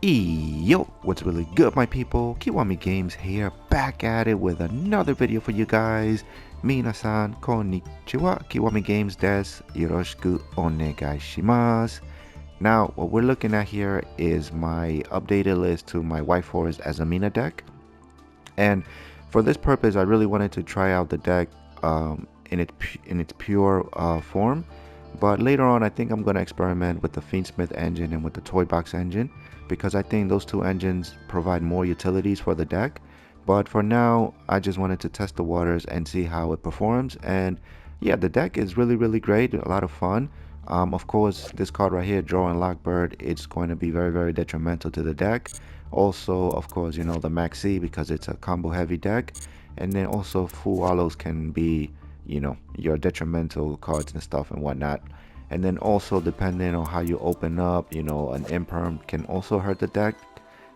Yo, what's really good, my people? Kiwami Games here, back at it with another video for you guys. Minasan konnichiwa, Kiwami Games desu, yoroshiku onegai shimasu. Now, what we're looking at here is my updated list to my White Forest Azamina deck. And for this purpose, I really wanted to try out the deck in its pure form. But later on, I think I'm going to experiment with the Fiendsmith engine and with the Toy Box engine, because I think those two engines provide more utilities for the deck. But for now, I just wanted to test the waters and see how it performs. And yeah, the deck is really great, a lot of fun. Of course, this card right here, Draw and Lockbird, it's going to be very detrimental to the deck. Also, of course, you know, the Maxi, because it's a combo heavy deck. And then also Full Hollows can be, you know, your detrimental cards and stuff and whatnot. And then also, depending on how you open up, you know, an imperm can also hurt the deck.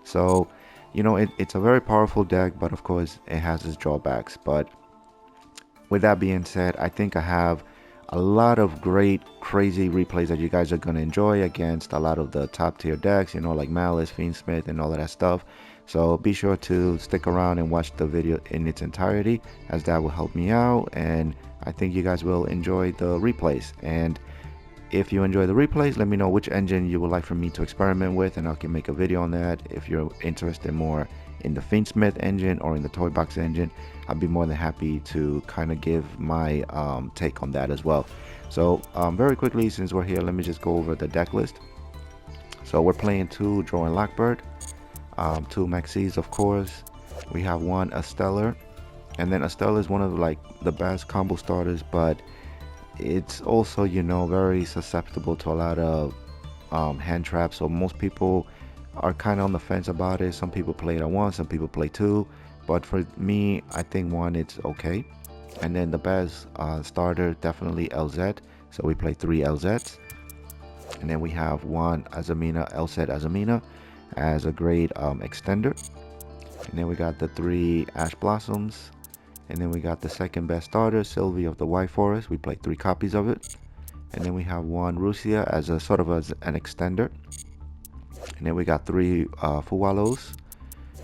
So, you know, it's a very powerful deck, but of course it has its drawbacks. But with that being said, I think I have a lot of great crazy replays that you guys are going to enjoy against a lot of the top tier decks, you know, like Malice, Fiendsmith, and all of that stuff. So be sure to stick around and watch the video in its entirety, as that will help me out, and I think you guys will enjoy the replays. And if you enjoy the replays, let me know which engine you would like for me to experiment with, and I can make a video on that. If you're interested more in the Fiendsmith engine or in the Toy Box engine, I'd be more than happy to kind of give my take on that as well. So very quickly, since we're here, let me just go over the deck list. So we're playing two Draw and Lockbird, two Maxis, of course. We have one Stellar, and then Stellar is one of like the best combo starters, but it's also, you know, very susceptible to a lot of hand traps. So most people are kind of on the fence about it. Some people play it at one, some people play two, but for me, I think one, it's okay. And then the best starter, definitely LZ, so we play three LZs. And then we have one Azamina, LZ Azamina, as a great extender. And then we got the three Ash Blossoms. And then we got the second best starter, Sylvie of the White Forest. We played 3 copies of it. And then we have one Rusia as a sort of as an extender. And then we got 3 Fuwalos.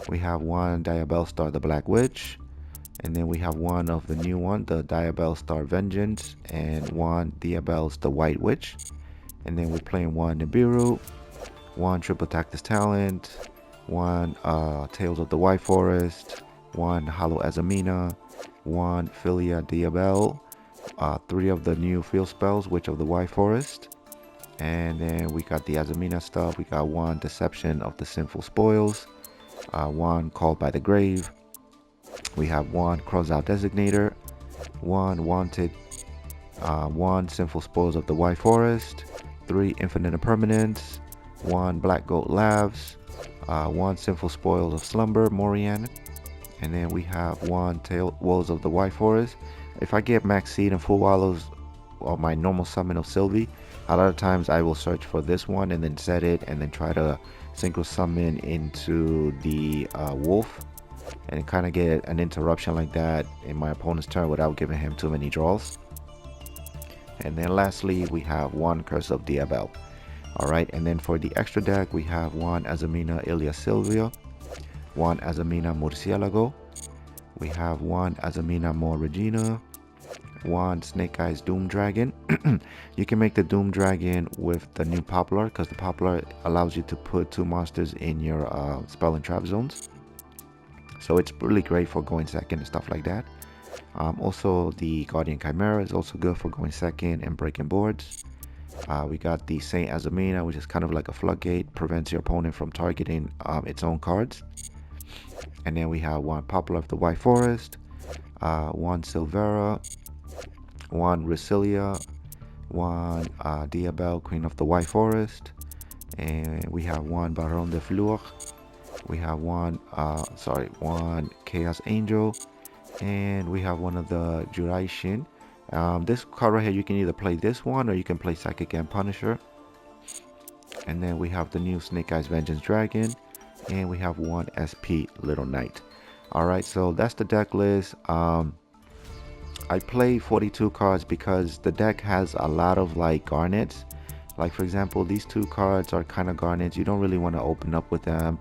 We have one Diabell Star, the Black Witch. And then we have one of the new one, the Diabell Star Vengeance. And one Diabell's the White Witch. And then we're playing one Nibiru, one Triple Tactus Talent, one Tales of the White Forest, one Hollow Azamina, one Philia Diabell, 3 of the new field spells, Witch of the White Forest, and then we got the Azamina stuff. We got one Deception of the Sinful Spoils, one Called by the Grave. We have one Cross Out Designator, one Wanted, one Sinful Spoils of the White Forest, 3 Infinite Impermanence, one Black Goat Labs, one Sinful Spoils of Slumber, Morian. And then we have one Wolves of the White Forest. If I get Max Seed and Full Wallows or my normal summon of Sylvie, a lot of times I will search for this one and then set it and then try to synchro summon into the Wolf and kind of get an interruption like that in my opponent's turn without giving him too many draws. And then lastly, we have one Curse of Diabell. Alright, and then for the extra deck, we have one Azamina Ilia Sylvia, one Azamina Murcielago, we have one Azamina More Regina, one Snake Eyes Doom Dragon. You can make the Doom Dragon with the new Poplar, because the Poplar allows you to put 2 monsters in your spell and trap zones. So it's really great for going second and stuff like that. Also, the Guardian Chimera is also good for going second and breaking boards. We got the Saint Azamina, which is kind of like a floodgate, prevents your opponent from targeting its own cards. And then we have one Poplar of the White Forest, one Silvera, one Resilia, one Diabell, Queen of the White Forest, and we have one Baron de Fleur. We have one, one Chaos Angel, and we have one of the Juraishin. This card right here, you can either play this one or you can play Psychic and Punisher. And then we have the new Snake Eyes Vengeance Dragon, and we have one SP Little Knight. Alright, so that's the deck list. I play 42 cards because the deck has a lot of like garnets, Like for example, these two cards are kind of garnets. You don't really want to open up with them.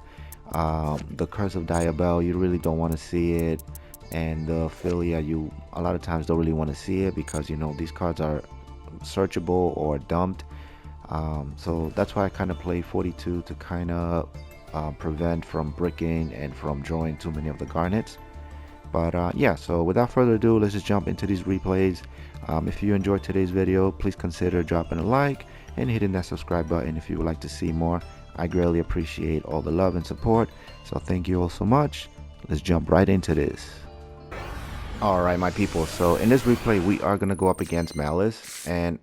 The Curse of Diabel, you really don't want to see it. And the Philia, you a lot of times don't really want to see it because you know these cards are searchable or dumped. So that's why I kind of play 42 to kind of prevent from bricking and from drawing too many of the garnets. But yeah, so without further ado, let's just jump into these replays. If you enjoyed today's video, please consider dropping a like and hitting that subscribe button if you would like to see more. I greatly appreciate all the love and support, so thank you all so much. Let's jump right into this. Alright my people, so in this replay we are going to go up against Malice, and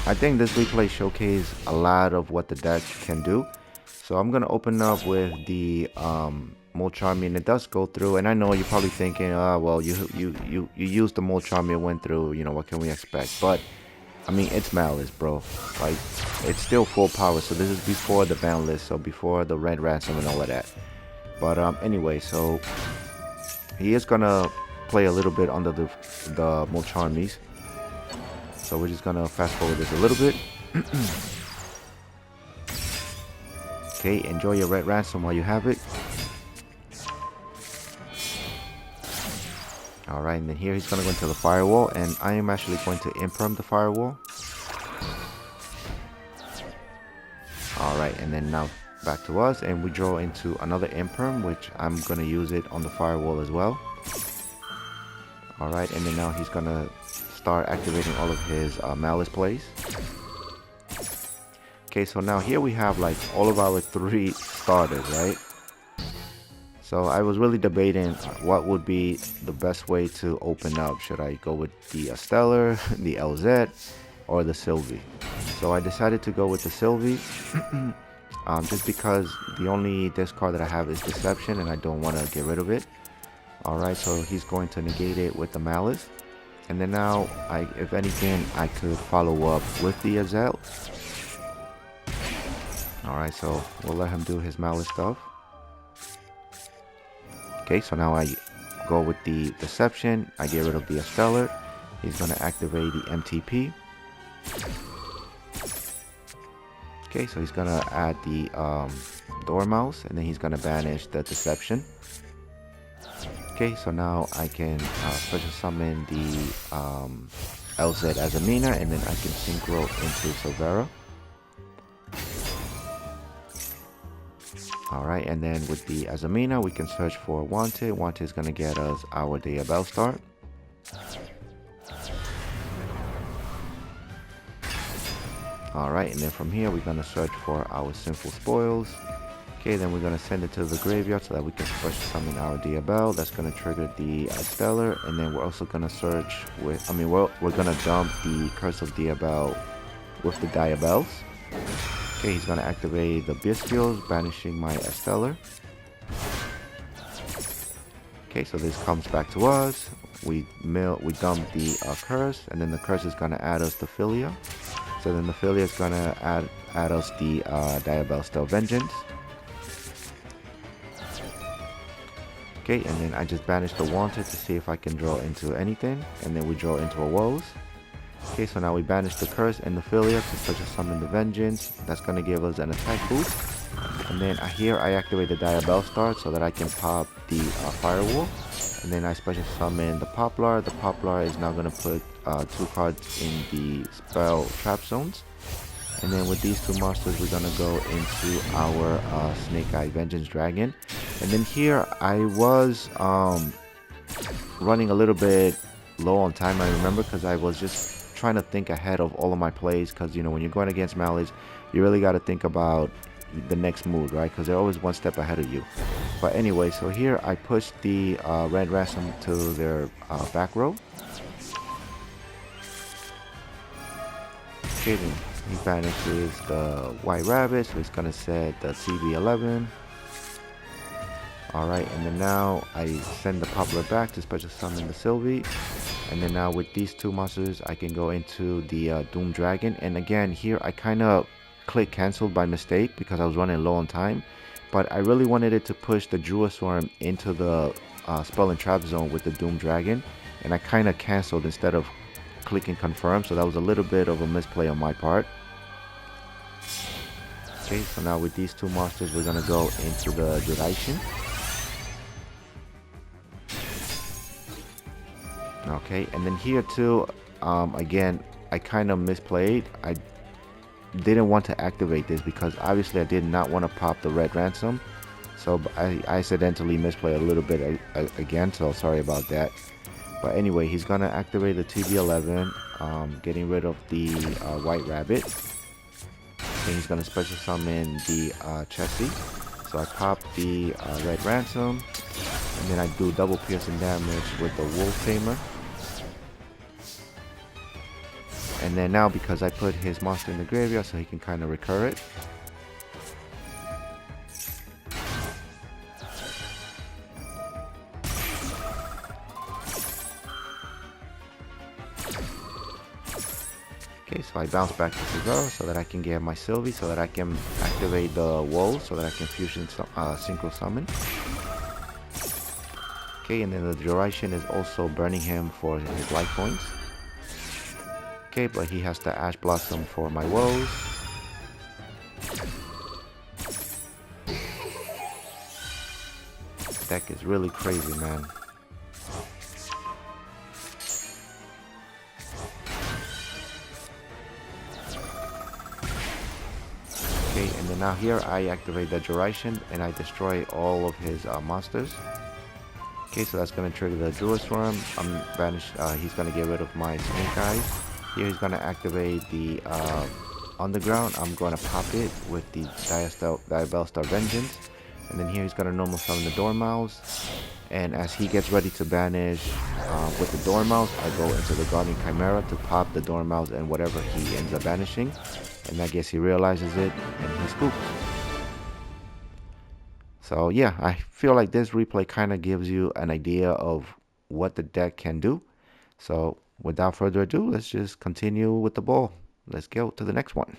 I think this replay showcases a lot of what the deck can do. So I'm going to open up with the Mold Charmian. It does go through, and I know you're probably thinking, well, you used the Mold Charmian, went through, you know, what can we expect? But I mean, it's Malice, bro. Like, it's still full power. So this is before the ban list, so before the red ransom and all of that. But anyway, so he is gonna play a little bit under the Molcharmies. So we're just gonna fast forward this a little bit. Okay, enjoy your red ransom while you have it. Alright, and then here he's gonna go into the firewall, and I am actually going to imperm the firewall. Alright, and then now back to us, and we draw into another imperm, which I'm gonna use it on the firewall as well. Alright, and then now he's gonna start activating all of his Malice plays. Okay, so now here we have like all of our 3 starters, right? So I was really debating what would be the best way to open up. Should I go with the Stellar, the LZ, or the Sylvie? So I decided to go with the Sylvie, just because the only discard that I have is Deception, and I don't want to get rid of it. Alright, so he's going to negate it with the Malice. And then now, if anything, I could follow up with the Azel. Alright, so we'll let him do his Malice stuff. Okay, so now I go with the Deception. I get rid of the Stellar. He's going to activate the MTP. Okay, so he's going to add the Dormouse, and then he's going to banish the Deception. Okay, so now I can special summon the LZ Azamina, and then I can synchro into Silvera. Alright, and then with the Azamina, we can search for Wanted. Wanted is going to get us our Diabel start. Alright, and then from here, we're going to search for our Sinful Spoils. Okay, then we're going to send it to the graveyard so that we can special summon our Diabel. That's going to trigger the Stellar, and then we're also going to search with, we're going to dump the Curse of Diabel with the Diabels. Okay, he's going to activate the Bestials, banishing my Stellar. Okay, so this comes back to us. We dump the Curse, and then the Curse is going to add us the Philia. So then the Philia is going to add us the Diabel Stealth Vengeance. Okay, and then I just banish the Wanted to see if I can draw into anything, and then we draw into a Woes. Okay, so now we banish the Curse and the Philia to special summon the Vengeance. That's going to give us an attack boost. And then here I activate the Diabel Start so that I can pop the Firewall. And then I special summon the Poplar. The Poplar is now going to put 2 cards in the spell trap zones. And then with these 2 monsters, we're going to go into our Snake Eye Vengeance Dragon. And then here I was running a little bit low on time, I remember, because I was just trying to think ahead of all of my plays, because you know when you're going against Malice, you really got to think about the next move, right? Because they're always one step ahead of you. But anyway, so here I pushed the red ransom to their back row. Okay, then he banishes the White Rabbit, so he's gonna set the CB11. Alright, and then now I send the Poplar back to special summon the Sylvie. And then now with these 2 monsters, I can go into the Doom Dragon. And again, here I kind of click cancelled by mistake because I was running low on time. But I really wanted it to push the Druisworm into the Spell and Trap Zone with the Doom Dragon. And I kind of cancelled instead of clicking confirm. So that was a little bit of a misplay on my part. Okay, so now with these two monsters, we're gonna go into the duration. Okay, and then here too, again, I kind of misplayed. I didn't want to activate this because obviously I did not want to pop the red ransom. So I accidentally misplayed a little bit again, so sorry about that. But anyway, he's gonna activate the TB11, getting rid of the white rabbit. Then he's gonna special summon the Chessie. So I pop the red ransom, and then I do double piercing damage with the wolf tamer. And then now, because I put his monster in the graveyard, so he can kind of recur it. Okay, so I bounce back to 0 so that I can get my Sylvie, so that I can activate the wall, so that I can fusion synchro summon. Okay, and then the duration is also burning him for his life points. Okay, but he has to Ash Blossom for my woes. This deck is really crazy, man. Okay, and then now here I activate the duration and I destroy all of his monsters. Okay, so that's gonna trigger the Duel Swarm. He's gonna get rid of my Snake Eyes. Here he's gonna activate the Underground. I'm gonna pop it with the Diabellstar Vengeance. And then here he's gonna normal summon the Dormouse. And as he gets ready to banish with the Dormouse, I go into the Guardian Chimera to pop the Dormouse and whatever he ends up banishing. And I guess he realizes it and he scoops. So yeah, I feel like this replay kind of gives you an idea of what the deck can do. So without further ado, let's just continue with the ball. Let's go to the next one.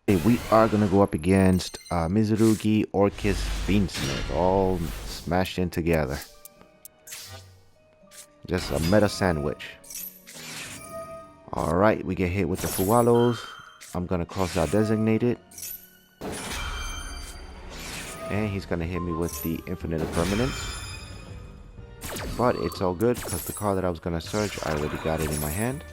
Okay, we are going to go up against Mizurugi, Orcus, Fiendsmith, all smashed in together. Just a meta sandwich. Alright, we get hit with the Fuwalos. I'm going to cross out Designated. And he's going to hit me with the Infinite Impermanence. But it's all good because the card that I was going to search, I already got it in my hand.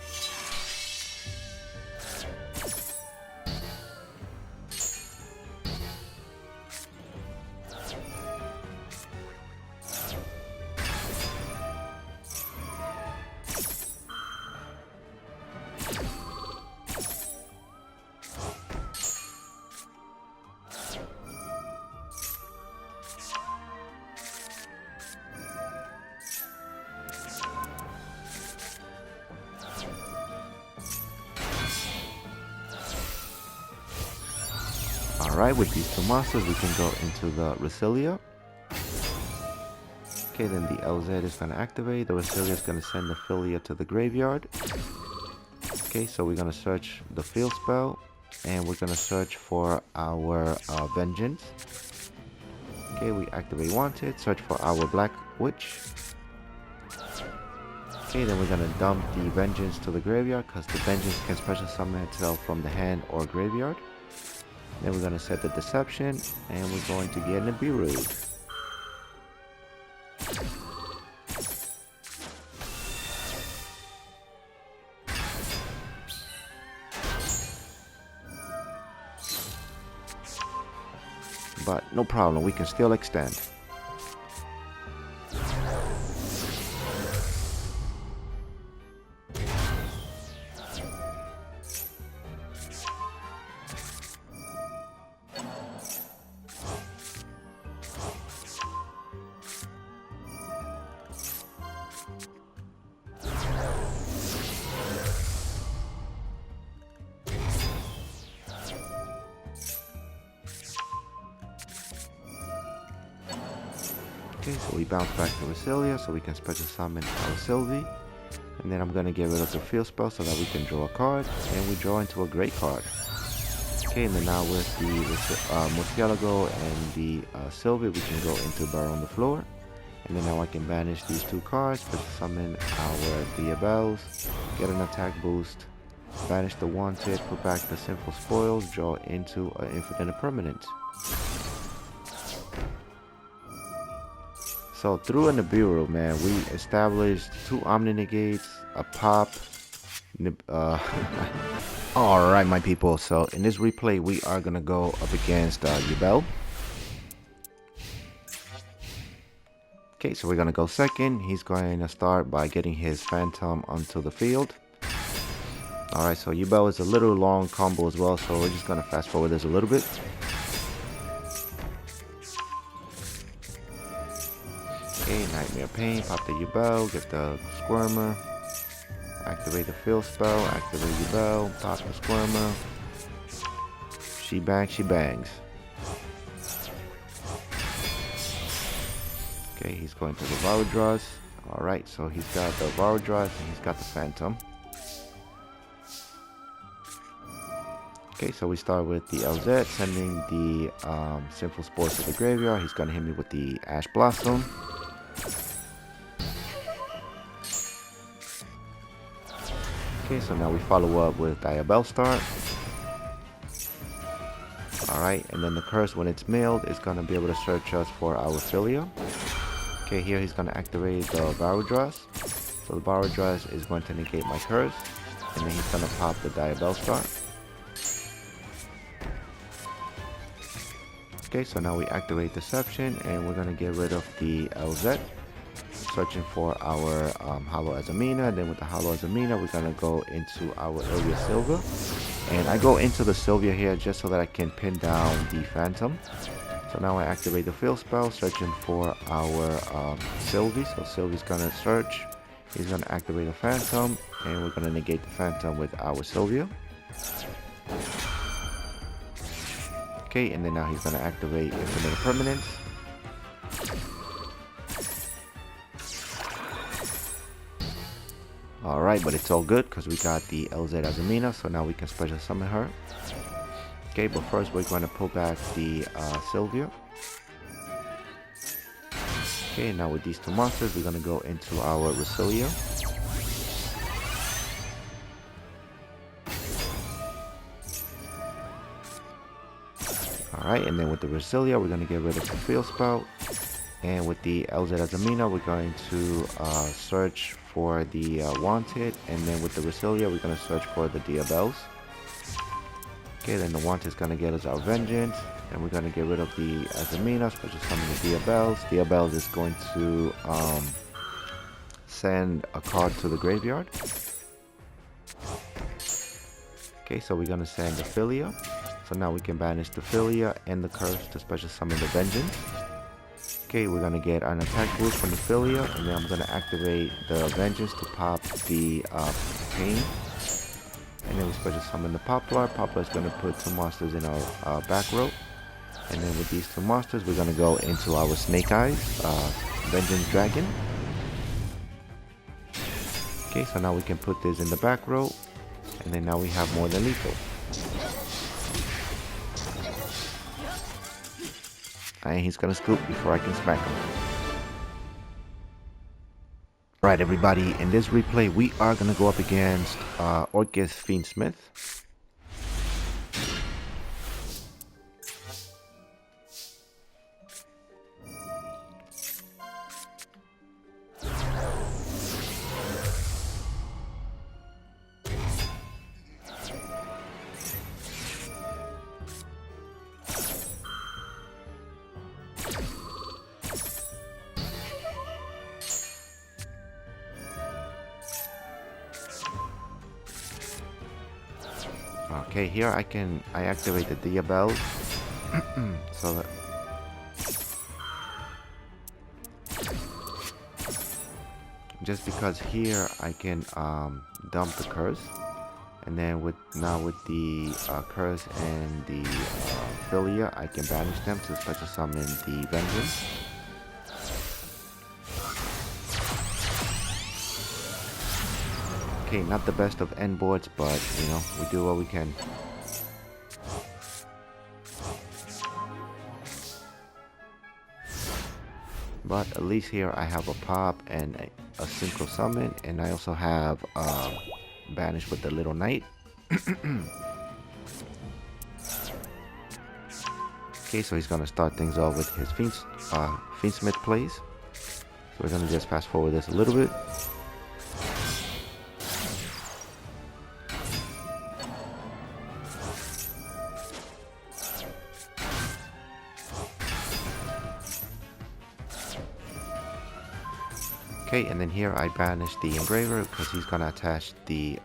Alright, with these two monsters, we can go into the Resillia. Okay, then the LZ is going to activate. The Resillia is going to send the Philia to the graveyard. Okay, so we're going to search the field spell. And we're going to search for our Vengeance. Okay, we activate Wanted. Search for our Black Witch. Okay, then we're going to dump the Vengeance to the graveyard, because the Vengeance can special summon itself from the hand or graveyard. Then we're going to set the Deception, and we're going to get Nibiru. But no problem, we can still extend. Okay, so we bounce back to Resillia so we can special summon our Sylvie. And then I'm going to get rid of the field spell so that we can draw a card. And we draw into a great card. Okay, and then now with the Murcielago and the Sylvie, we can go into Burrow on the floor. And then now I can banish these two cards, special summon our Diabells, get an attack boost. Banish the wanted, put back the sinful spoils, draw into an infinite permanent. So through in the bureau, man, we established 2 Omni Negates, a pop. Alright, my people, so in this replay, we are going to go up against Duel. Okay, so we're going to go second. He's going to start by getting his Phantom onto the field. Alright, so Duel is a little long combo as well, so we're just going to fast forward this a little bit. Okay, Nightmare Pain, pop the Duel, get the Squirmer. Activate the field spell, activate Duel, pop the Squirmer. She bangs. Okay, he's going to the Varadras. Alright, so he's got the Varadras and he's got the Phantom. Okay, so we start with the LZ, sending the Sinful Spores to the graveyard. He's going to hit me with the Ash Blossom. Okay, so now we follow up with Diabell Start. Alright, and then the curse, when it's mailed, is going to be able to search us for our Filia. Okay, here he's going to activate the Varadras. So the Varadras is going to negate my curse. And then he's going to pop the Diabell Start. Okay, so now we activate Deception and we're going to get rid of the LZ. Searching for our Hollow Azamina. Then with the Hollow Azamina, we're going to go into our Ilya Silva. And I go into the Sylvia here just so that I can pin down the Phantom. So now I activate the field spell, searching for our Sylvie. So Sylvie's going to search. He's going to activate the Phantom. And we're going to negate the Phantom with our Sylvia. Okay, and then now he's going to activate Infinite Permanence. Alright, but it's all good because we got the LZ Azamina, so now we can special summon her. Okay, but first we're going to pull back the Sylvia. Okay, now with these 2 monsters, we're going to go into our Resilia. Alright, and then with the Resilia, we're going to get rid of the field spell. And with the LZ Azamina, we're going to search for the Wanted. And then with the Resilia, we're going to search for the Diabells. Okay, then the Wanted is going to get us our Vengeance. And we're going to get rid of the Azamina, special summon the Diabells. Diabells is going to send a card to the graveyard. Okay, so we're going to send the Filia. So now we can banish the Filia and the Curse to special summon the Vengeance. Okay, we're going to get an attack boost from the Filia, and then I'm going to activate the Vengeance to pop the Pain. And then we special summon the Poplar. Poplar is going to put 2 monsters in our back row. And then with these 2 monsters, we're going to go into our Snake Eyes, Vengeance Dragon. Okay, so now we can put this in the back row. And then now we have more than lethal. And he's gonna scoop before I can smack him. Right, everybody, in this replay, we are gonna go up against Orcus Fiendsmith. Okay, here I activate the Diabell. So that just because here I can dump the curse, and then with the curse and the Filia, I can banish them to special summon the Vengeance. Okay, not the best of end boards, but you know, we do what we can. But at least here I have a pop and a synchro summon, and I also have banish with the little knight. Okay, so he's gonna start things off with his Fiendsmith plays. So we're gonna just fast forward this a little bit. Okay, and then here I banish the Engraver because he's gonna attach the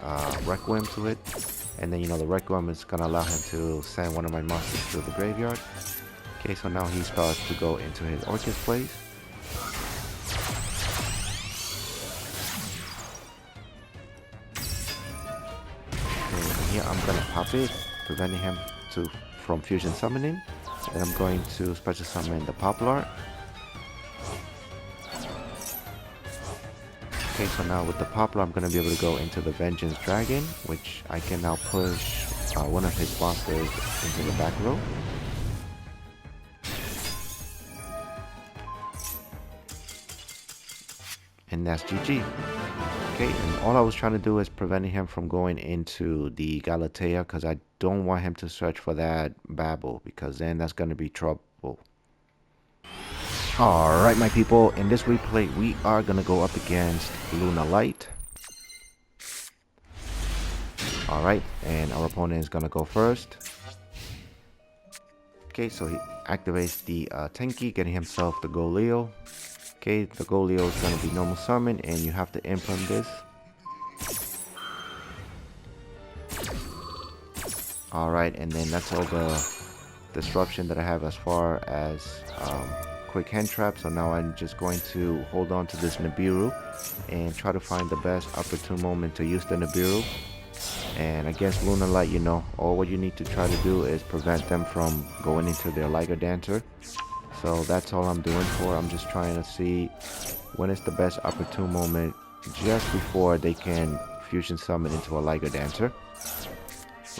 Requiem to it. And then, you know, the Requiem is gonna allow him to send one of my monsters to the graveyard. Okay, so now he starts to go into his Orchid plays. Okay, and here I'm gonna pop it, preventing him from fusion summoning. And I'm going to special summon the Poplar. Okay, so now with the Poplar, I'm going to be able to go into the Vengeance Dragon, which I can now push one of his monsters into the back row. And that's GG. Okay, and all I was trying to do is preventing him from going into the Galatea because I don't want him to search for that Babel because then that's going to be trouble. Alright my people, in this replay we are going to go up against Luna Light. Alright, and our opponent is going to go first. Okay, so he activates the Tenki, getting himself the Goleo. Okay, the Goleo is going to be normal summon and you have to implement this. Alright, and then that's all the disruption that I have as far as quick hand trap. So now I'm just going to hold on to this Nibiru and try to find the best opportune moment to use the Nibiru. And against Luna Light, you know, all what you need to try to do is prevent them from going into their Liger Dancer. So that's all I'm doing for. I'm just trying to see when is the best opportune moment just before they can fusion summon into a Liger Dancer,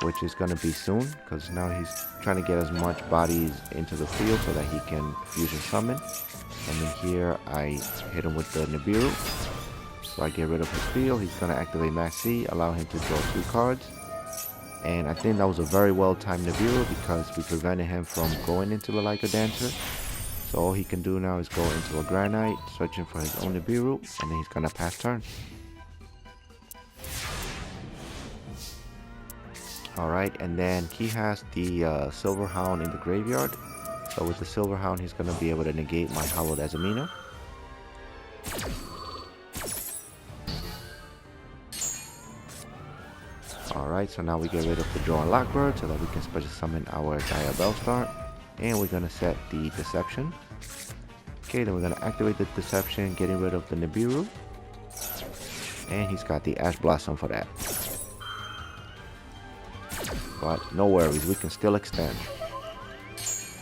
which is going to be soon because now he's trying to get as much bodies into the field so that he can fusion summon. And then here I hit him with the Nibiru. So I get rid of his field. He's going to activate Maxi, allow him to draw 2 cards. And I think that was a very well timed Nibiru because we prevented him from going into the Liger Dancer. So all he can do now is go into a Granite, searching for his own Nibiru, and then he's going to pass turn. Alright, and then he has the Silver Hound in the graveyard. So with the Silver Hound, he's going to be able to negate my Hallowed Azamina. Alright, so now we get rid of the Draw and Lockbird so that we can special summon our Dire Bellstar. And we're going to set the Deception. Okay, then we're going to activate the Deception, getting rid of the Nibiru. And he's got the Ash Blossom for that. But no worries, we can still extend.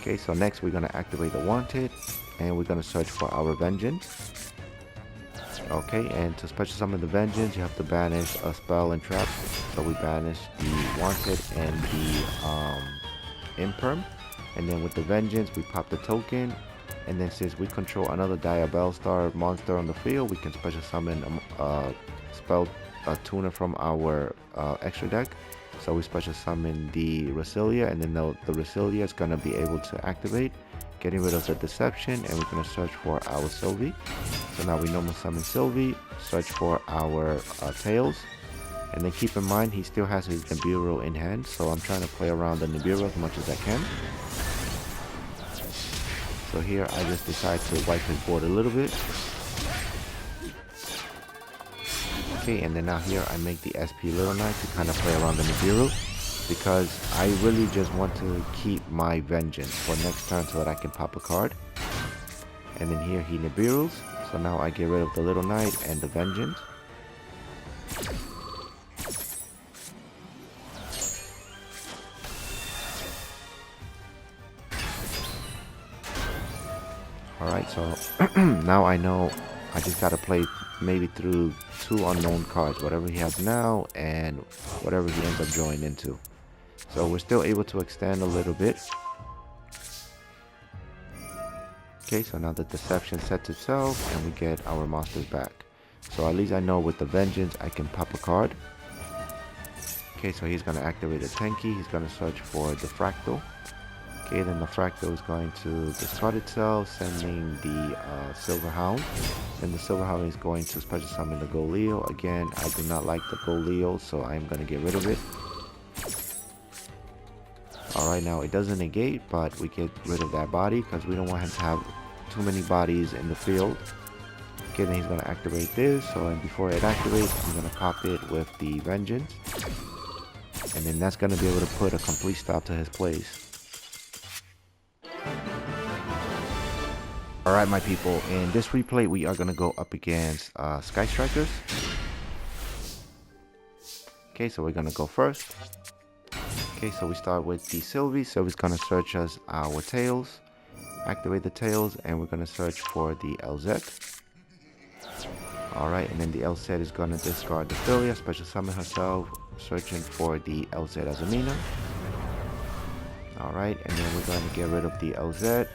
Okay, so next we're going to activate the Wanted. And we're going to search for our Vengeance. Okay, and to special summon the Vengeance, you have to banish a spell and trap. So we banish the Wanted and the Imperm. And then with the Vengeance, we pop the token. And then since we control another Dire Bellstar monster on the field, we can special summon a tuner from our extra deck. So we special summon the Resilia, and then the Resilia is going to be able to activate, getting rid of the Deception, and we're going to search for our Sylvie. So now we normal summon Sylvie, search for our Tails, and then keep in mind he still has his Nibiru in hand, so I'm trying to play around the Nibiru as much as I can. So here I just decide to wipe his board a little bit. Okay, and then now here I make the SP Little Knight to kind of play around the Nibiru because I really just want to keep my Vengeance for next turn so that I can pop a card. And then here he Nibirus, so now I get rid of the Little Knight and the Vengeance. Alright, so now I know I just gotta play maybe through 2 unknown cards, whatever he has now and whatever he ends up drawing into. So we're still able to extend a little bit. Okay, so now the Deception sets itself and we get our monsters back. So at least I know with the Vengeance I can pop a card. Okay, so he's going to activate the Tenki. He's going to search for the Fractal. Okay, then the Fractal is going to discard itself, sending the Silver Hound. Then the Silver Hound is going to special summon the Goleo. Again, I do not like the Goleo, so I'm going to get rid of it. Alright, now it doesn't negate, but we get rid of that body because we don't want him to have too many bodies in the field. Okay, then he's going to activate this. So and before it activates, I'm going to pop it with the Vengeance. And then that's going to be able to put a complete stop to his plays. Alright, my people, in this replay we are going to go up against Sky Strikers. Okay, so we're going to go first. Okay, so we start with the Sylvie. Sylvie's going to search us our tails. Activate the tails, and we're going to search for the LZ. Alright, and then the LZ is going to discard the Philia, special summon herself, searching for the LZ Azamina. Alright, and then we're going to get rid of the LZ,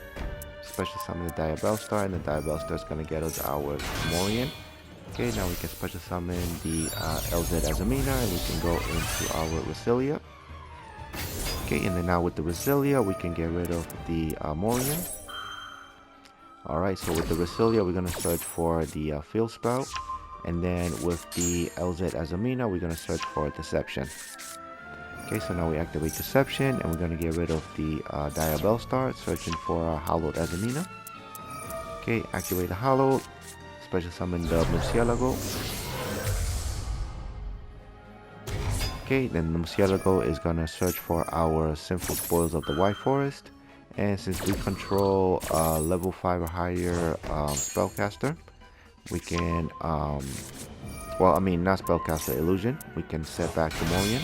special summon the Diabellstar, and the Diabellstar is going to get us our Morian. Okay, now we can special summon the LZ Azamina, and we can go into our Resilia. Okay, and then now with the Resilia, we can get rid of the Morian. Alright, so with the Resilia, we're going to search for the Field Spell. And then with the LZ Azamina, we're going to search for Deception. Okay, so now we activate Deception, and we're going to get rid of the Diabellstar, searching for Hallowed Azamina. Okay, activate the Hallowed, special summon the Murcielago. Okay, then the Murcielago is going to search for our Sinful Spoils of the White Forest. And since we control level 5 or higher spellcaster, we can, well, I mean, not spellcaster, illusion. We can set back the Morian.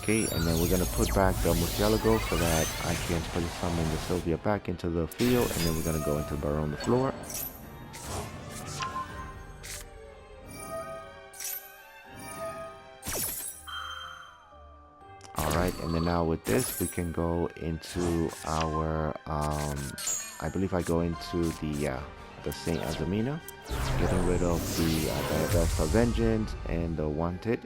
Okay, and then we're going to put back the Murcielago so that I can special summon the Sylvia back into the field. And then we're going to go into Burrow on the floor. Alright, and then now with this, we can go into our, I believe I go into the Saint Azamina, getting rid of the Diabellstar Vengeance and the Wanted.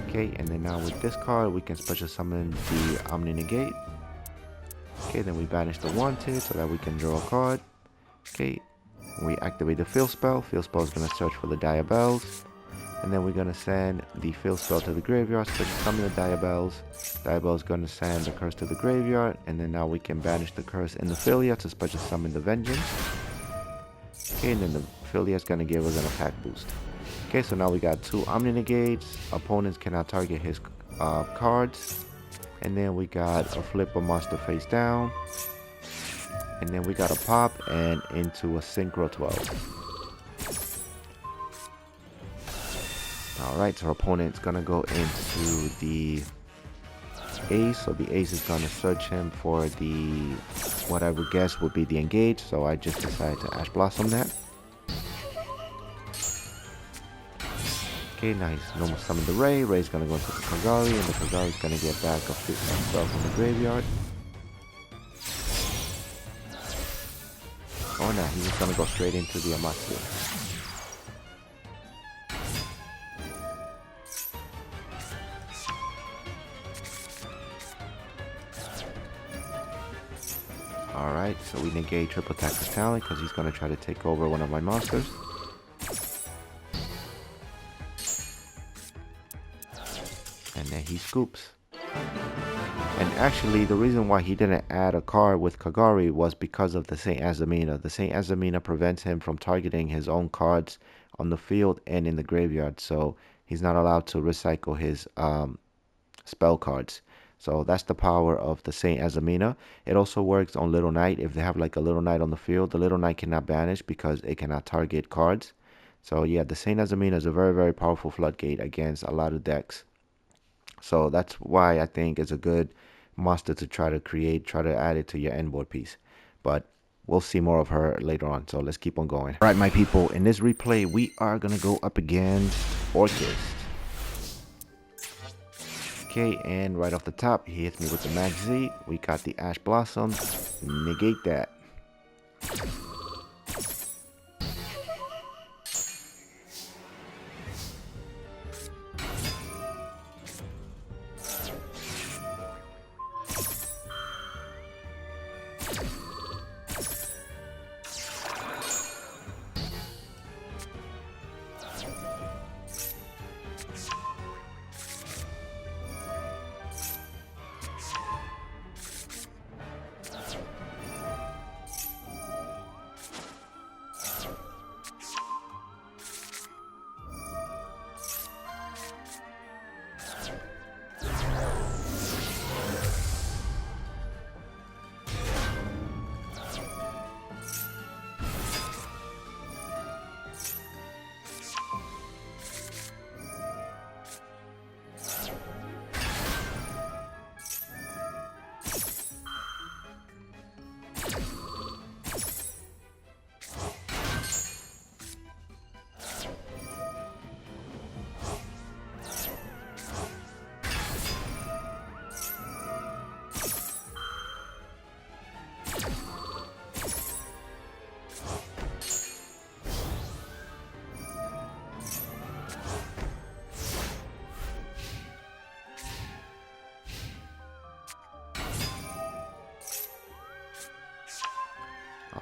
Okay, and then now with this card, we can special summon the Omni Negate. Okay, then we banish the Wanted so that we can draw a card. Okay, we activate the Field Spell. Field Spell is going to search for the Diabells. And then we're going to send the Field Spell to the graveyard, special summon the Diabells. Diabell is going to send the curse to the graveyard. And then now we can banish the curse in the Philia to special summon the Vengeance. Okay, and then the Philia is going to give us an attack boost. Okay, so now we got 2 Omni Negates. Opponents cannot target his cards. And then we got a flip a monster face down. And then we got a pop and into a Synchro 12. Alright, so our opponent's gonna go into the Ace. So the Ace is gonna search him for the, what I would guess would be the Engage. So I just decided to Ash Blossom that. Okay, now he's normal summon the Ray. Ray's gonna go into the Kagari, and the Kagari is gonna get back a 50 spell from the graveyard. Oh no, he's just gonna go straight into the Amatsu. Alright, so we negate triple attack his talent because he's going to try to take over one of my monsters. And then he scoops. And actually, the reason why he didn't add a card with Kagari was because of the Saint Azamina. The Saint Azamina prevents him from targeting his own cards on the field and in the graveyard. So he's not allowed to recycle his spell cards. So that's the power of the Saint Azamina. It also works on Little Knight. If they have like a Little Knight on the field, the Little Knight cannot banish because it cannot target cards. So yeah, the Saint Azamina is a very, very powerful floodgate against a lot of decks. So that's why I think it's a good monster to try to create, try to add it to your end board piece. But we'll see more of her later on. So let's keep on going. All right, my people, in this replay, we are going to go up against Orchis. Okay, and right off the top, he hits me with the Mag Z. We got the Ash Blossom. Negate that.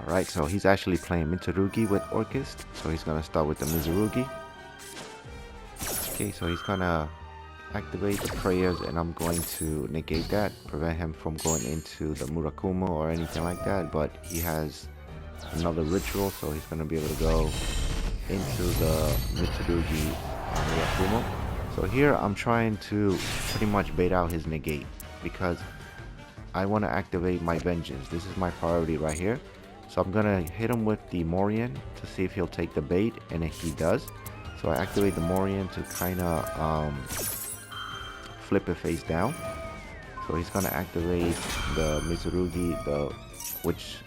Alright, so he's actually playing Mitsurugi with Orchis. So he's gonna start with the Mitsurugi. Okay, so he's gonna activate the prayers, and I'm going to negate that, prevent him from going into the Murakumo or anything like that. But he has another ritual, so he's gonna be able to go into the Mitsurugi Murakumo. So here I'm trying to pretty much bait out his negate because I want to activate my vengeance. This is my priority right here. So I'm gonna hit him with the Morian to see if he'll take the bait, and if he does, so I activate the Morian to kind of flip it face down. So he's gonna activate the Mitsurugi, which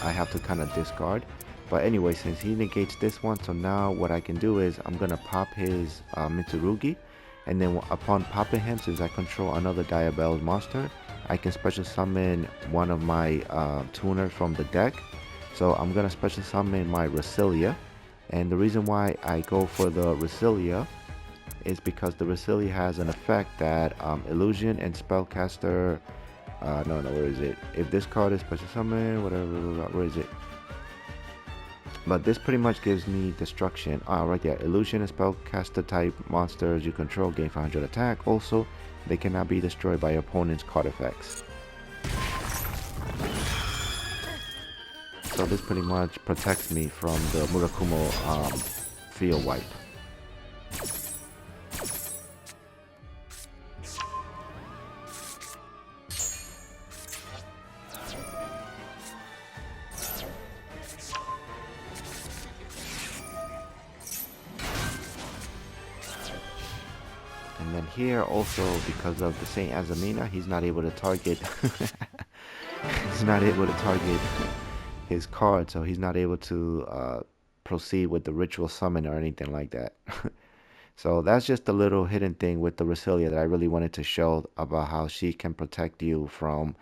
I have to kind of discard. But anyway, since he negates this one, so now what I can do is I'm gonna pop his Mitsurugi, and then upon popping him, since I control another Diabell's monster, I can special summon one of my tuners from the deck. So I'm gonna special summon my Resilia, and the reason why I go for the Resilia is because the Resilia has an effect that illusion and spellcaster. No, where is it? If this card is special summon, whatever, where is it? But this pretty much gives me destruction. Right there. Illusion and spellcaster type monsters you control gain 500 attack. Also, they cannot be destroyed by your opponent's card effects. So this pretty much protects me from the Murakumo field wipe. And then here also, because of the Saint Azamina, he's not able to target he's not able to target his card, so he's not able to proceed with the ritual summon or anything like that. So that's just a little hidden thing with the Resilia that I really wanted to show about how she can protect you from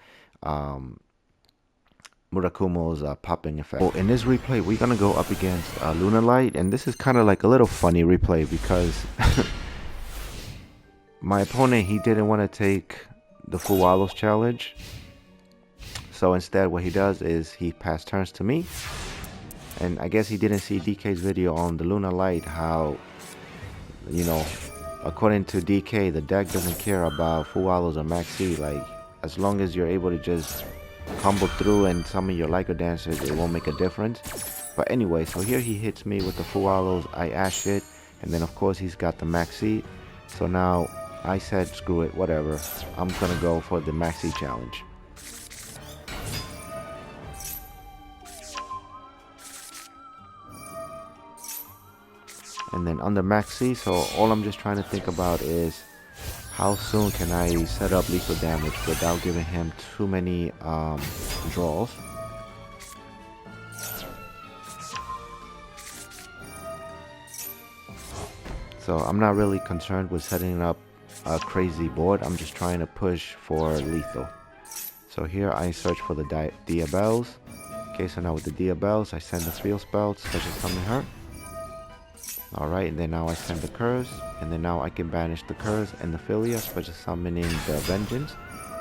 Murakumo's popping effect. So in this replay, we're gonna go up against Lunar Light, and this is kind of like a little funny replay because my opponent, he didn't want to take the Fuwalos challenge. So instead what he does is he passed turns to me. And I guess he didn't see DK's video on the Lunar Light, how, you know, according to DK, the deck doesn't care about Fuwalos or Maxi. Like, as long as you're able to just combo through and summon your Liger Dancers, it won't make a difference. But anyway, so here he hits me with the Fuwalos, I ash it, and then of course he's got the Maxi. So now I said, screw it, whatever. I'm gonna go for the Maxi challenge. And then on the Maxi, so all I'm just trying to think about is how soon can I set up lethal damage without giving him too many draws. So I'm not really concerned with setting up a crazy board. I'm just trying to push for lethal. So here I search for the Diabells. Okay, so now with the Diabells, I send the field spell to special summon her. Alright, and then now I send the curse, and then now I can banish the curse and the Philia, special summoning the Vengeance.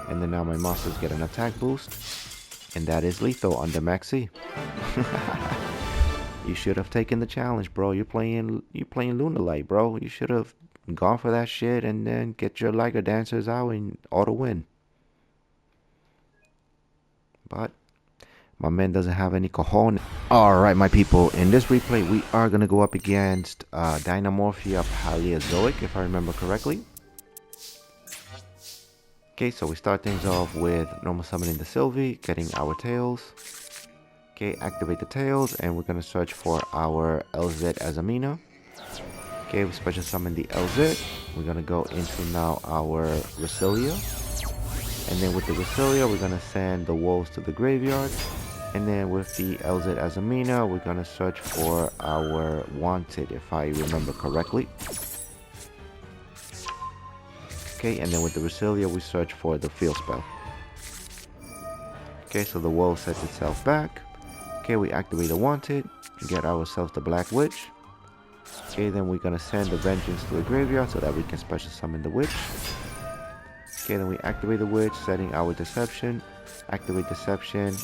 And then now my monsters get an attack boost, and that is lethal under Maxi. You should have taken the challenge, bro. You're playing Lunar Light, bro. You should have gone for that shit and then get your Liger Dancers out and auto win. But my man doesn't have any cojones. Alright, my people. In this replay, we are going to go up against Dynamorphia Paleozoic, if I remember correctly. Okay, so we start things off with normal summoning the Sylvie, getting our tails. Okay, activate the tails, and we're going to search for our LZ Azamina. Okay, we special summon the LZ. We're going to go into now our Resilia. And then with the Resilia, we're going to send the wolves to the graveyard. And then with the LZ Azamina, we're going to search for our Wanted, if I remember correctly. Okay, and then with the Resilia, we search for the field spell. Okay, so the wolf sets itself back. Okay, we activate the Wanted, get ourselves the Black Witch. Okay, then we're going to send the Vengeance to the graveyard so that we can special summon the Witch. Okay, then we activate the Witch, setting our Deception. Activate Deception.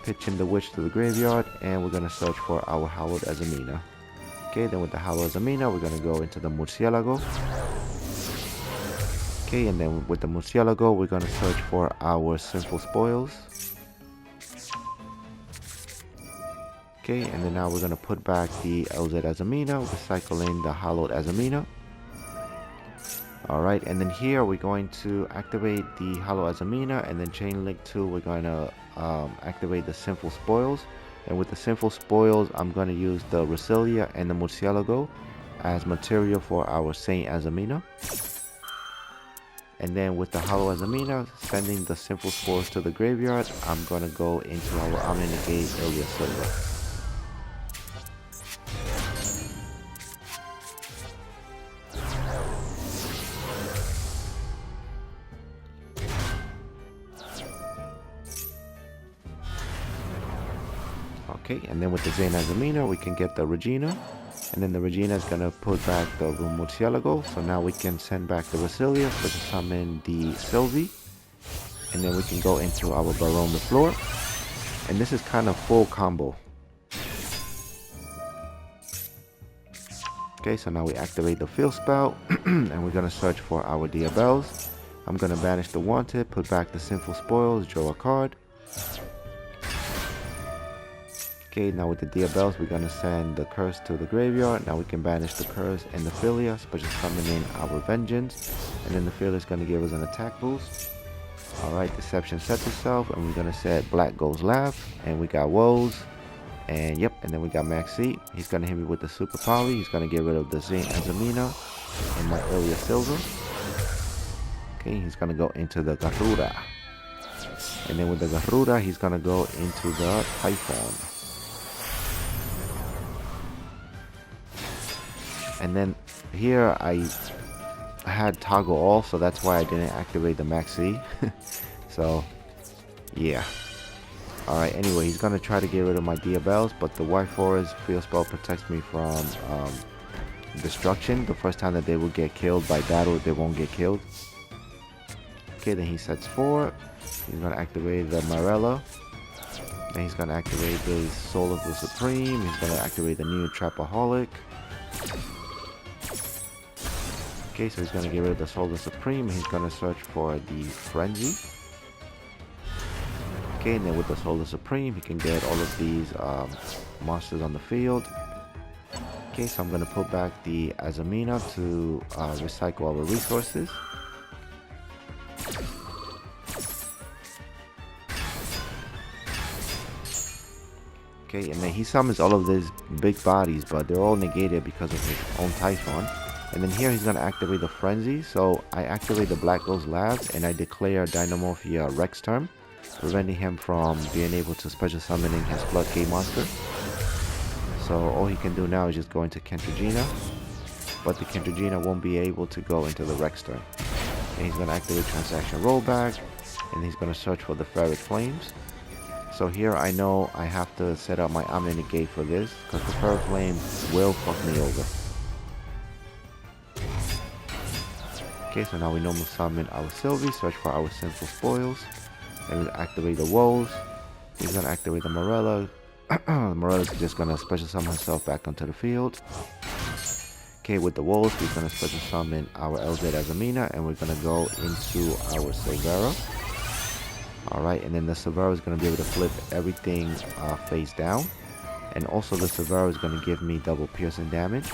pitching the witch to the graveyard, and we're gonna search for our Hallowed Azamina. Okay, then with the Hallowed Azamina, we're gonna go into the Murcielago. Okay, and then with the Murcielago, we're gonna search for our Sinful Spoils. Okay, and then now we're gonna put back the LZ Azamina, recycling the Hallowed Azamina. Alright, and then here we're going to activate the Hallowed Azamina, and then chain link 2, we're gonna activate the Sinful Spoils. And with the Sinful Spoils, I'm gonna use the Resilia and the Murcielago as material for our Saint Azamina. And then with the Hallowed Azamina, sending the Sinful Spoils to the graveyard, I'm gonna go into our Omni-Negate Ilya Silver. Okay, and then with the Zain Azamina, we can get the Regina. And then the Regina is going to put back the Murcielago. So now we can send back the Resilia to summon the Sylvie. And then we can go into our Baron the Floor. And this is kind of full combo. Okay, so now we activate the Field Spell. And we're going to search for our Diabels. I'm going to banish the Wanted, put back the Sinful Spoils, draw a card. Okay, now with the Diabels, we're going to send the Curse to the graveyard. Now we can banish the Curse and the Philia, special summoning our Vengeance. And then the Philia is going to give us an attack boost. Alright, Deception sets itself, and we're going to set Black Goes Laugh. And we got Woes. And yep, and then we got Maxi. He's going to hit me with the Super Poly. He's going to get rid of the Zain Azamina and my Ilya Silver. Okay, he's going to go into the Garura. And then with the Garura, he's going to go into the Typhon. And then here I had toggle all, so that's why I didn't activate the Maxi. So yeah. Alright, anyway, he's gonna try to get rid of my Diabels, but the White Forest Field Spell protects me from destruction. The first time that they will get killed by battle, they won't get killed. Okay, then he sets 4. He's gonna activate the Marella. Then he's gonna activate the Soul of the Supreme. He's gonna activate the new Trapaholic. Okay, so he's going to get rid of the Soul of the Supreme. He's going to search for the Frenzy. Okay, and then with the Soul of the Supreme, he can get all of these monsters on the field. Okay, so I'm going to put back the Azamina to recycle our resources. Okay, and then he summons all of these big bodies, but they're all negated because of his own Typhon. And then here he's going to activate the Frenzy. So I activate the Black Goes Labs and I declare Dynamorphia Rex Term, preventing him from being able to special summoning his Floodgate monster. So all he can do now is just go into Kentragina, but the Kentragina won't be able to go into the Rex Term. And he's going to activate Transaction Rollback, and he's going to search for the Ferret Flames. So here I know I have to set up my Omni-Negate for this, because the Ferret Flame will fuck me over. Okay, so now we normal summon our Sylvie, search for our Sinful Spoils, and we activate the Woes. He's gonna activate the Morella. Morella's just gonna special summon herself back onto the field. Okay, with the Woes, we're gonna special summon our LZ Azamina, and we're gonna go into our Silvera. Alright, and then the Silvera is gonna be able to flip everything face down. And also the Silvera is gonna give me double piercing damage.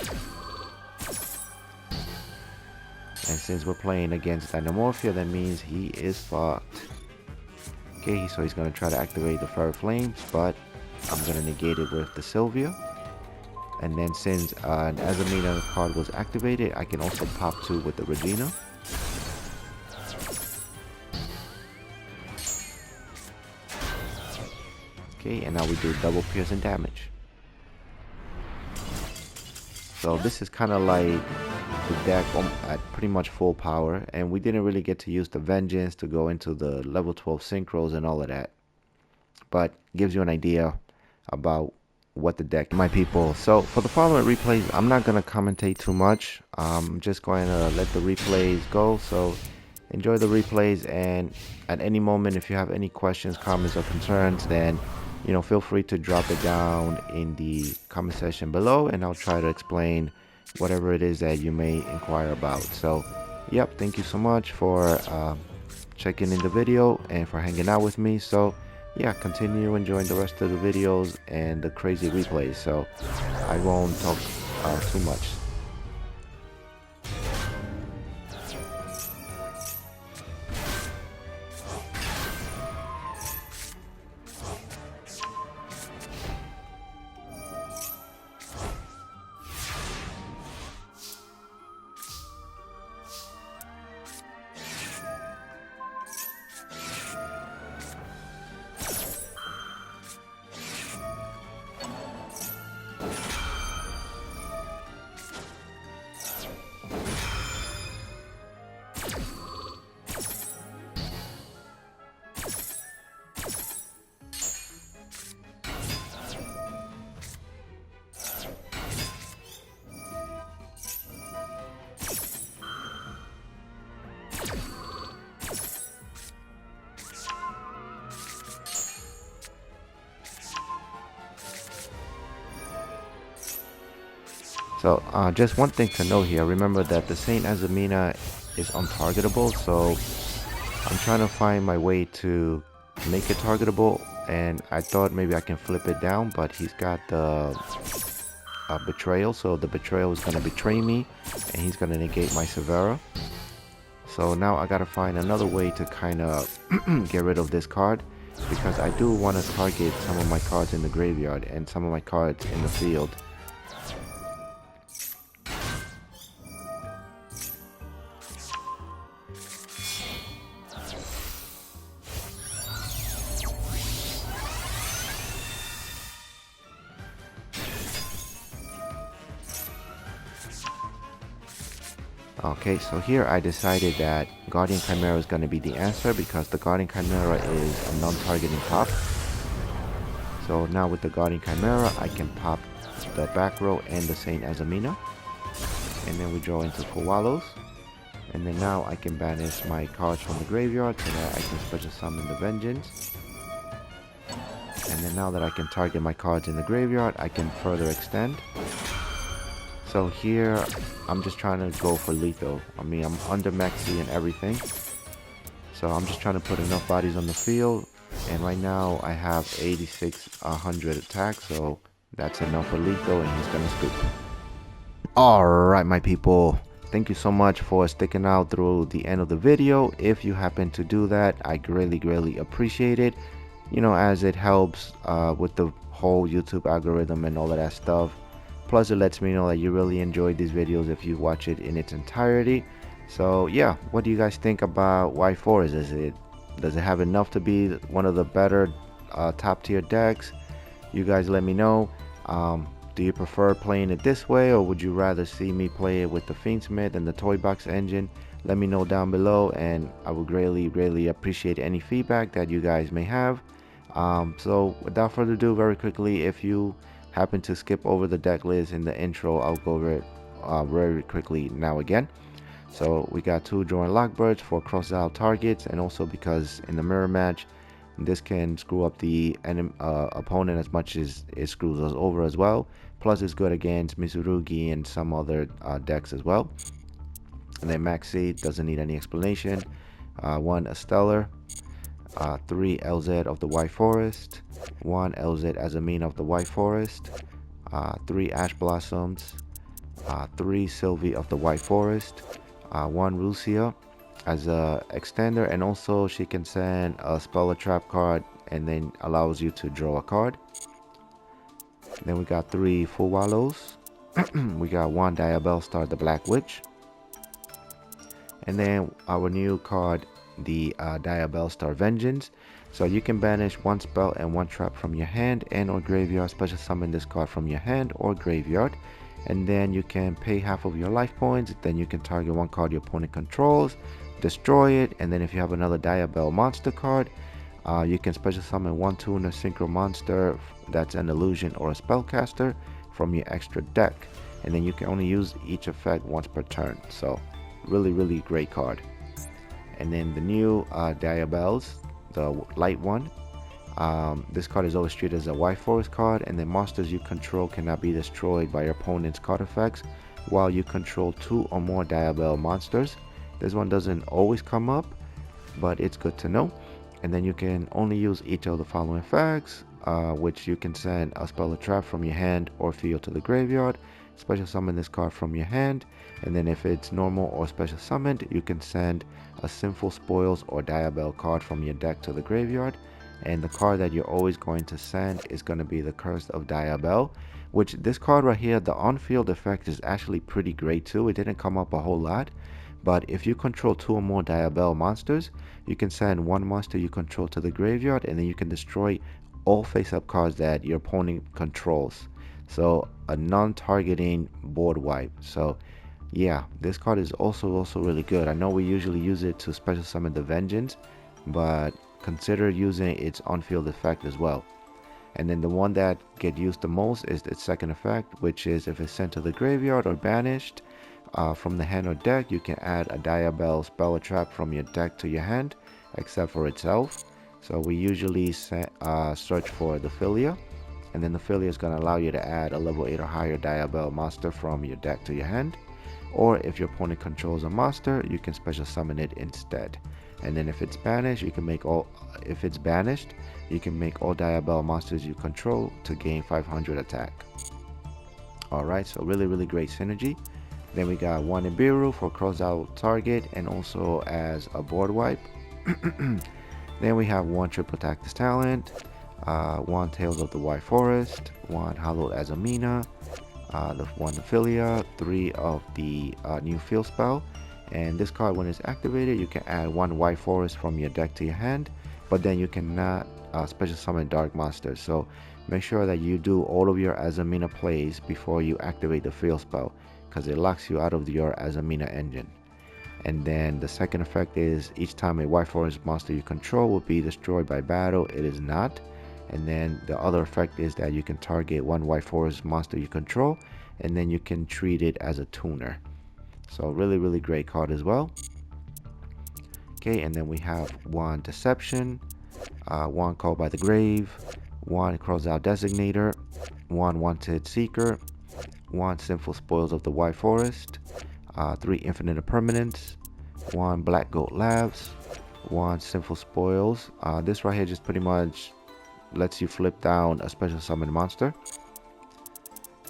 And since we're playing against Dynamorphia, that means he is fucked. Okay, so he's going to try to activate the Ferret Flames, but I'm going to negate it with the Sylvia. And then since an Azamina card was activated, I can also pop 2 with the Regina. Okay, and now we do double piercing damage. So this is kind of like the deck at pretty much full power, and we didn't really get to use the Vengeance to go into the level 12 synchros and all of that, but gives you an idea about what the deck, my people. So for the following replays, I'm not going to commentate too much. I'm just going to let the replays go, so enjoy the replays, and at any moment if you have any questions, comments, or concerns, then feel free to drop it down in the comment section below, and I'll try to explain whatever it is that you may inquire about. So yep, thank you so much for checking in the video and for hanging out with me. So yeah, continue enjoying the rest of the videos and the crazy replays. So I won't talk too much. So just one thing to note here, remember that the Saint Azamina is untargetable, so I'm trying to find my way to make it targetable, and I thought maybe I can flip it down, but he's got the betrayal, so the betrayal is going to betray me and he's going to negate my Severa. So now I got to find another way to kind of get rid of this card, because I do want to target some of my cards in the graveyard and some of my cards in the field. Okay, so here I decided that Guardian Chimera is going to be the answer, because the Guardian Chimera is a non-targeting pop. So now with the Guardian Chimera, I can pop the back row and the Saint Azamina. And then we draw into full wallows. And then now I can banish my cards from the graveyard so that I can special summon the Vengeance. And then now that I can target my cards in the graveyard, I can further extend. So here, I'm just trying to go for lethal. I mean, I'm under maxi and everything. So I'm just trying to put enough bodies on the field. And right now, I have 8600 attack. So that's enough for lethal, and he's going to scoop. Alright, my people. Thank you so much for sticking out through the end of the video. If you happen to do that, I greatly appreciate it. As it helps with the whole YouTube algorithm and all of that stuff. Plus, it lets me know that you really enjoyed these videos if you watch it in its entirety. So yeah, what do you guys think about White Forest? Does it have enough to be one of the better top tier decks? You guys let me know. Do you prefer playing it this way, or would you rather see me play it with the Fiendsmith and the Toy Box engine? Let me know down below, and I would greatly appreciate any feedback that you guys may have. So without further ado, very quickly, if you happen to skip over the deck list in the intro, I'll go over it very quickly now again. So we got 2 Drawing Lockbirds for cross-out targets, and also because in the mirror match, this can screw up the opponent as much as it screws us over as well. Plus, it's good against Mitsurugi and some other decks as well. And then Maxi doesn't need any explanation. 1 Stellar, 3 LZ of the White Forest, 1 LZ Azamina of the White Forest, 3 Ash Blossoms, 3 Sylvie of the White Forest, 1 Rusia as a extender, and also she can send a spell or trap card and then allows you to draw a card. Then we got 3 Full Wallows. We got 1 Diabell Star the Black Witch, and then our new card, the Diabell Star Vengeance. So you can banish 1 spell and 1 trap from your hand and or graveyard, special summon this card from your hand or graveyard, and then you can pay half of your life points. Then you can target 1 card your opponent controls, destroy it, and then if you have another Diabell monster card, you can special summon 1 tuner synchro monster that's an illusion or a spellcaster from your extra deck, and then you can only use each effect once per turn. So really great card. And then the new Diabells, the light one, This card is always treated as a White Forest card, and the monsters you control cannot be destroyed by your opponent's card effects while you control 2 or more Diabell monsters. This one doesn't always come up, but it's good to know. And then you can only use each of the following effects, which you can send a spell or trap from your hand or field to the graveyard, special summon this card from your hand, and then if it's normal or special summoned, you can send a Sinful Spoils or Diabell card from your deck to the graveyard. And the card that you're always going to send is going to be the Curse of Diabell, which this card right here, the on-field effect is actually pretty great too. It didn't come up a whole lot, but if you control 2 or more Diabell monsters, you can send one monster you control to the graveyard, and then you can destroy all face-up cards that your opponent controls. So a non-targeting board wipe. So yeah, this card is also really good. I know we usually use it to special summon the Vengeance, but consider using its on-field effect as well. And then the one that get used the most is its second effect, which is if it's sent to the graveyard or banished from the hand or deck, you can add a Diabell spell or trap from your deck to your hand, except for itself. So we usually search for the Philia, and then the Philia is going to allow you to add a level 8 or higher Diabell monster from your deck to your hand. Or if your opponent controls a monster, you can special summon it instead. And then if it's banished, you can make all Diabell monsters you control to gain 500 attack. Alright, so really great synergy. Then we got one Nibiru for cross out target and also as a board wipe. Then we have one Triple Tactics Talent, one Tales of the White Forest, one Hallowed Azamina, one Philia, 3 of the new field spell. And this card, when it's activated, you can add one White Forest from your deck to your hand, but then you cannot special summon dark monsters. So make sure that you do all of your Azamina plays before you activate the field spell, because it locks you out of your Azamina engine. And then the second effect is each time a White Forest monster you control will be destroyed by battle, it is not. And then the other effect is that you can target one White Forest monster you control, and then you can treat it as a tuner. So really great card as well. Okay, and then we have one Deception, one Call by the Grave, one Cross Out Designator, one Wanted Seeker, one Sinful Spoils of the White Forest, 3 Infinite Impermanence, one Black Goat Labs, one Sinful Spoils. This right here just pretty much lets you flip down a special summon monster.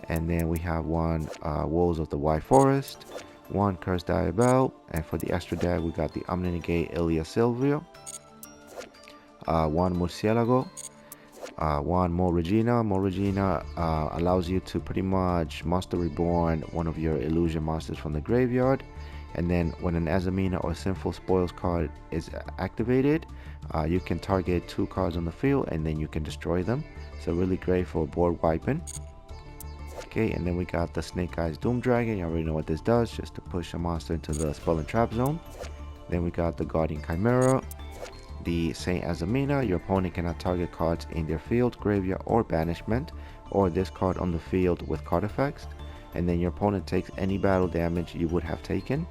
And then we have one Wolves of the White Forest, one Cursed Diabell, and for the extra deck we got the Omninegate Ilia Silvio, one Murcielago, one Mo Regina. Mo Regina allows you to pretty much Monster Reborn one of your illusion monsters from the graveyard, and then when an Azamina or Sinful Spoils card is activated, you can target 2 cards on the field and then you can destroy them. So really great for board wiping. Okay, and then we got the Snake Eyes Doom Dragon. You already know what this does, just to push a monster into the spell and trap zone. Then we got the Guardian Chimera, the Saint Azamina. Your opponent cannot target cards in their field, graveyard, or banishment, or this card on the field with card effects. And then your opponent takes any battle damage you would have taken.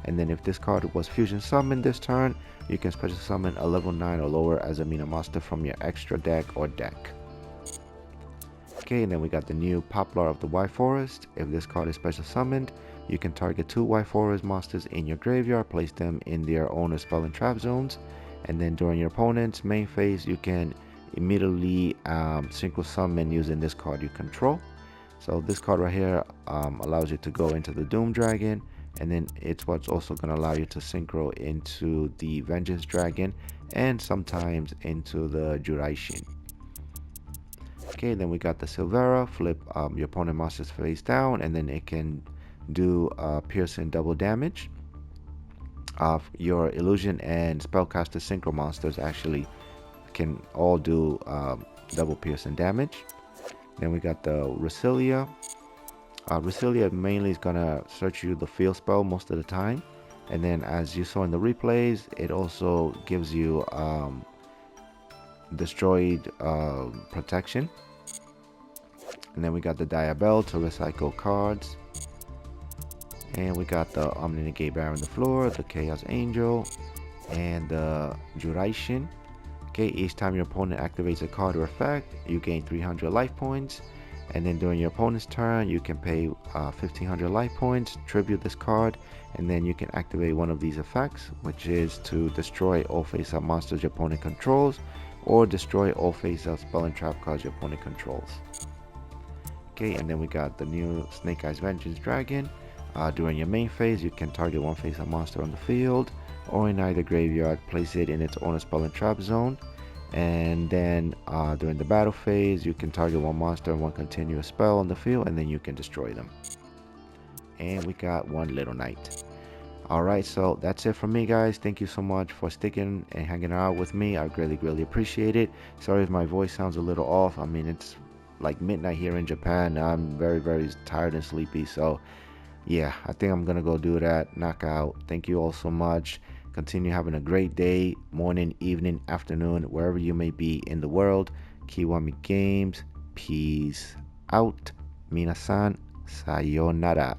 And then if this card was fusion summoned this turn, you can special summon a level 9 or lower Azamina monster from your extra deck or deck. Okay, and then we got the new Poplar of the White Forest. If this card is special summoned, you can target 2 White Forest monsters in your graveyard, place them in their owner spell and trap zones, and then during your opponent's main phase, you can immediately synchro summon using this card you control. So this card right here allows you to go into the Doom Dragon, and then it's what's also going to allow you to synchro into the Vengeance Dragon and sometimes into the Juraishin. Okay, then we got the Silvera. Flip your opponent monster's face down, and then it can do piercing double damage. Your illusion and spellcaster synchro monsters actually can all do double piercing damage. Then we got the Resilia. Resilia mainly is gonna search you the field spell most of the time, and then as you saw in the replays, it also gives you destroyed protection. And then we got the Diabell to recycle cards, and we got the Omninegate Bear on the floor, the Chaos Angel, and the Juraishin. Okay, each time your opponent activates a card or effect, you gain 300 life points. And then during your opponent's turn, you can pay 1500 life points, tribute this card, and then you can activate one of these effects, which is to destroy all face-up monsters your opponent controls, or destroy all face-up spell and trap cards your opponent controls. Okay, and then we got the new Snake Eyes Vengeance Dragon. During your main phase, you can target one face-up monster on the field, or in either graveyard, place it in its own spell and trap zone. And then during the battle phase, you can target one monster and one continuous spell on the field, and then you can destroy them. And we got one Little Knight. Alright, so that's it from me, guys. Thank you so much for sticking and hanging out with me. I greatly appreciate it. Sorry if my voice sounds a little off. I mean, it's like midnight here in Japan. I'm very tired and sleepy, so yeah, I think I'm gonna go do that, knock out. Thank you all so much. Continue having a great day, morning, evening, afternoon, wherever you may be in the world. Kiwami Games, peace out. Minasan, sayonara.